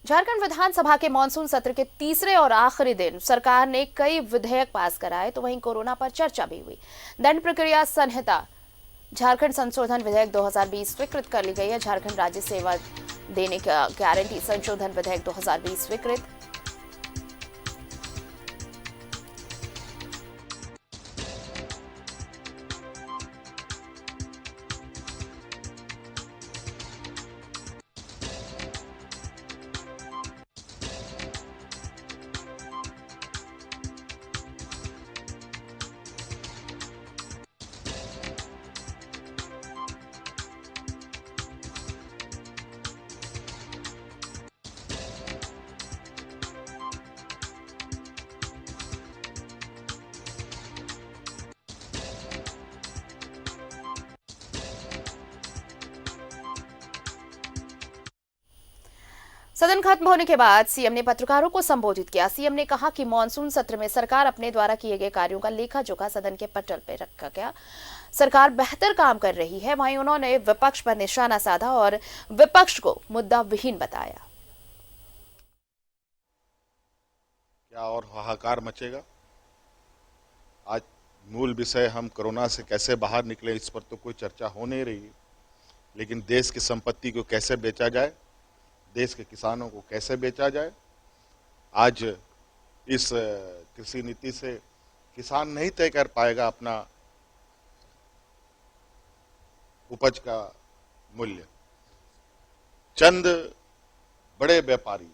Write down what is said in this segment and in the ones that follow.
झारखंड विधानसभा के मानसून सत्र के तीसरे और आखिरी दिन सरकार ने कई विधेयक पास कराए, तो वहीं कोरोना पर चर्चा भी हुई। दंड प्रक्रिया संहिता झारखंड संशोधन विधेयक 2020 स्वीकृत कर ली गई है। झारखंड राज्य सेवा देने का गारंटी संशोधन विधेयक 2020 स्वीकृत। सदन खत्म होने के बाद सीएम ने पत्रकारों को संबोधित किया। सीएम ने कहा कि मानसून सत्र में सरकार अपने द्वारा किए गए कार्यों का लेखा जोखा सदन के पटल पर रखा गया। सरकार बेहतर काम कर रही है। वहीं उन्होंने विपक्ष पर निशाना साधा और विपक्ष को मुद्दा विहीन बताया। क्या और हाहाकार मचेगा। आज मूल विषय हम कोरोना से कैसे बाहर निकले, इस पर तो कोई चर्चा हो नहीं रही, लेकिन देश की संपत्ति को कैसे बेचा जाए, देश के किसानों को कैसे बेचा जाए। आज इस कृषि नीति से किसान नहीं तय कर पाएगा अपना उपज का मूल्य। चंद बड़े व्यापारी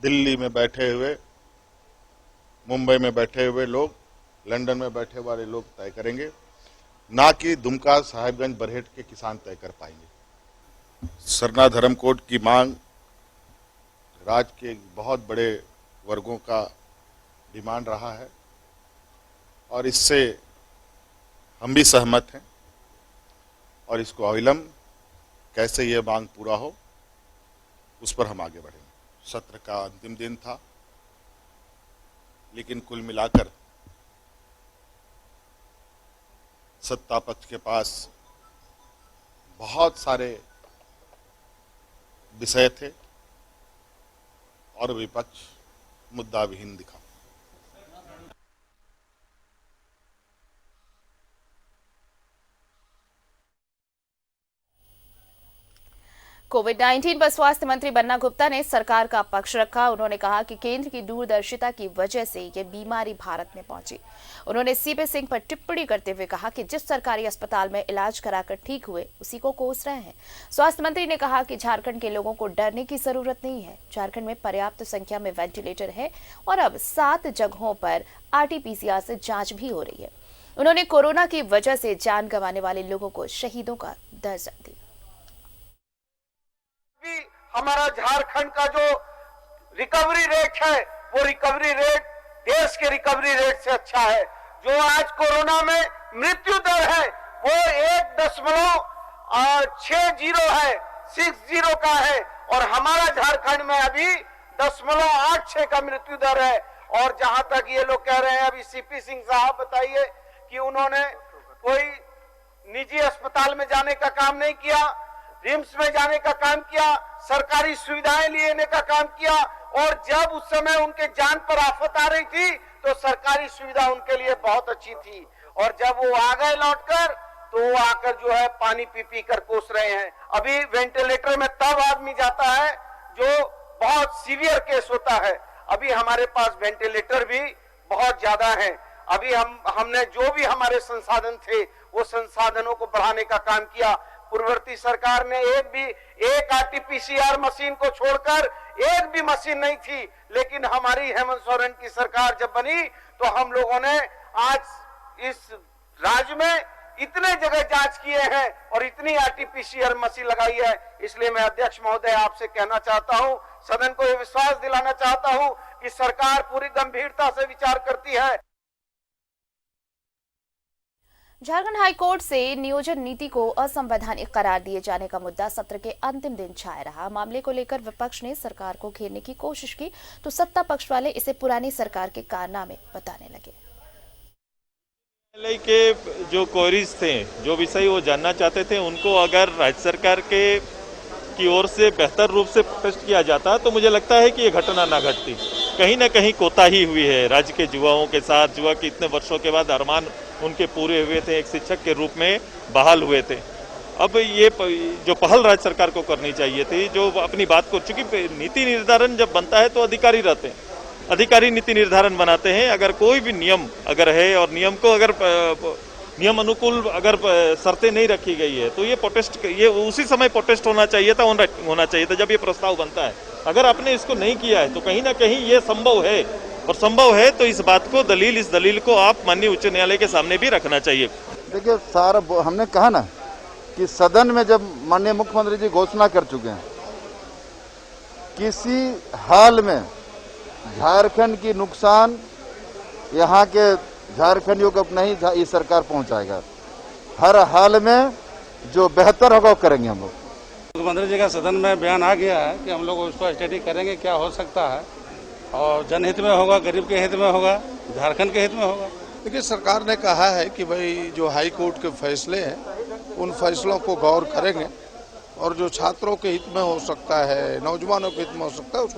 दिल्ली में बैठे हुए, मुंबई में बैठे हुए लोग, लंदन में बैठे वाले लोग तय करेंगे, ना कि दुमका, साहिबगंज, बरहेट के किसान तय कर पाएंगे। सरना धर्म कोड की मांग राज्य के बहुत बड़े वर्गों का डिमांड रहा है और इससे हम भी सहमत हैं और इसको अविलंब कैसे ये मांग पूरा हो, उस पर हम आगे बढ़ेंगे। सत्र का अंतिम दिन था, लेकिन कुल मिलाकर सत्ता पक्ष के पास बहुत सारे विषय थे और विपक्ष मुद्दा विहीन दिखा। कोविड-19 पर स्वास्थ्य मंत्री बन्ना गुप्ता ने सरकार का पक्ष रखा। उन्होंने कहा कि केंद्र की दूरदर्शिता की वजह से ये बीमारी भारत में पहुंची। उन्होंने सीपी सिंह पर टिप्पणी करते हुए कहा कि जिस सरकारी अस्पताल में इलाज कराकर ठीक हुए, उसी को कोस रहे हैं। स्वास्थ्य मंत्री ने कहा कि झारखंड के लोगों को डरने की जरूरत नहीं है। झारखंड में पर्याप्त संख्या में वेंटिलेटर है और अब 7 जगहों पर RT-PCR से जांच भी हो रही है। उन्होंने कोरोना की वजह से जान गंवाने वाले लोगों को शहीदों का दर्जा दिया। हमारा झारखंड का जो रिकवरी रेट है, वो रिकवरी रेट देश के रिकवरी रेट से अच्छा है। जो आज कोरोना में मृत्यु दर है वो 1.60 है, 60 का है, और हमारा झारखंड में अभी 0.86 का मृत्यु दर है। और जहां तक ये लोग कह रहे हैं, अभी सीपी सिंह साहब बताइए कि उन्होंने कोई निजी अस्पताल में जाने का काम नहीं किया, रिम्स में जाने का काम किया, सरकारी सुविधाएं लेने का काम किया, और जब उस समय उनके जान पर आफत आ रही थी तो सरकारी सुविधा उनके लिए बहुत अच्छी थी, और जब वो आ गए लौटकर तो वो आकर जो है पानी पी पी कर कोस रहे हैं। अभी वेंटिलेटर में तब आदमी जाता है जो बहुत सीवियर केस होता है। अभी हमारे पास वेंटिलेटर भी बहुत ज्यादा है। अभी हमने जो भी हमारे संसाधन थे वो संसाधनों को बढ़ाने का काम किया। पूर्ववर्ती सरकार ने एक RT-PCR मशीन को छोड़कर एक भी मशीन नहीं थी, लेकिन हमारी हेमंत सोरेन की सरकार जब बनी तो हम लोगों ने आज इस राज्य में इतने जगह जांच किए हैं और इतनी RT-PCR मशीन लगाई है। इसलिए मैं अध्यक्ष महोदय आपसे कहना चाहता हूं, सदन को यह विश्वास दिलाना चाहता हूं कि सरकार पूरी गंभीरता से विचार करती है। झारखंड हाईकोर्ट से नियोजन नीति को असंवैधानिक करार दिए जाने का मुद्दा सत्र के अंतिम दिन छाया रहा। मामले को लेकर विपक्ष ने सरकार को घेरने की कोशिश की तो सत्ता पक्ष वाले इसे पुरानी सरकार के कारनामे बताने लगे। न्यायालय के जो क्वेरीज थे, जो विषय वो जानना चाहते थे, उनको अगर राज्य सरकार के की ओर से बेहतर रूप से प्रोटेस्ट किया जाता तो मुझे लगता है कि ये घटना ना घटती। कहीं ना कहीं कोताही हुई है राज्य के युवाओं के साथ। युवा के इतने वर्षों के बाद अरमान उनके पूरे हुए थे, एक शिक्षक के रूप में बहाल हुए थे। अब ये जो पहल राज्य सरकार को करनी चाहिए थी, जो अपनी बात को, चूंकि नीति निर्धारण जब बनता है तो अधिकारी रहते हैं, अधिकारी नीति निर्धारण बनाते हैं। अगर कोई भी नियम अगर है और नियम को अगर नियम अनुकूल अगर शर्तें नहीं रखी गई है तो ये उसी समय प्रोटेस्ट होना चाहिए था जब ये प्रस्ताव बनता है। अगर आपने इसको नहीं किया है तो कहीं ना कहीं ये संभव है, और संभव है तो इस बात को इस दलील को आप माननीय उच्च न्यायालय के सामने भी रखना चाहिए। देखिए सारा हमने कहा ना कि सदन में जब माननीय मुख्यमंत्री जी घोषणा कर चुके हैं, किसी हाल में झारखंड की नुकसान यहाँ के झारखंडियों को नहीं ये सरकार पहुंचाएगा। हर हाल में जो बेहतर होगा वो करेंगे हम लोग। मुख्यमंत्री जी का सदन में बयान आ गया है कि हम लोग उसको स्टडी करेंगे क्या हो सकता है, और जनहित में होगा, गरीब के हित में होगा, झारखंड के हित में होगा। देखिए सरकार ने कहा है कि भाई जो हाई कोर्ट के फैसले हैं उन फैसलों को गौर करेंगे, और जो छात्रों के हित में हो सकता है, नौजवानों के हित में हो सकता है उसको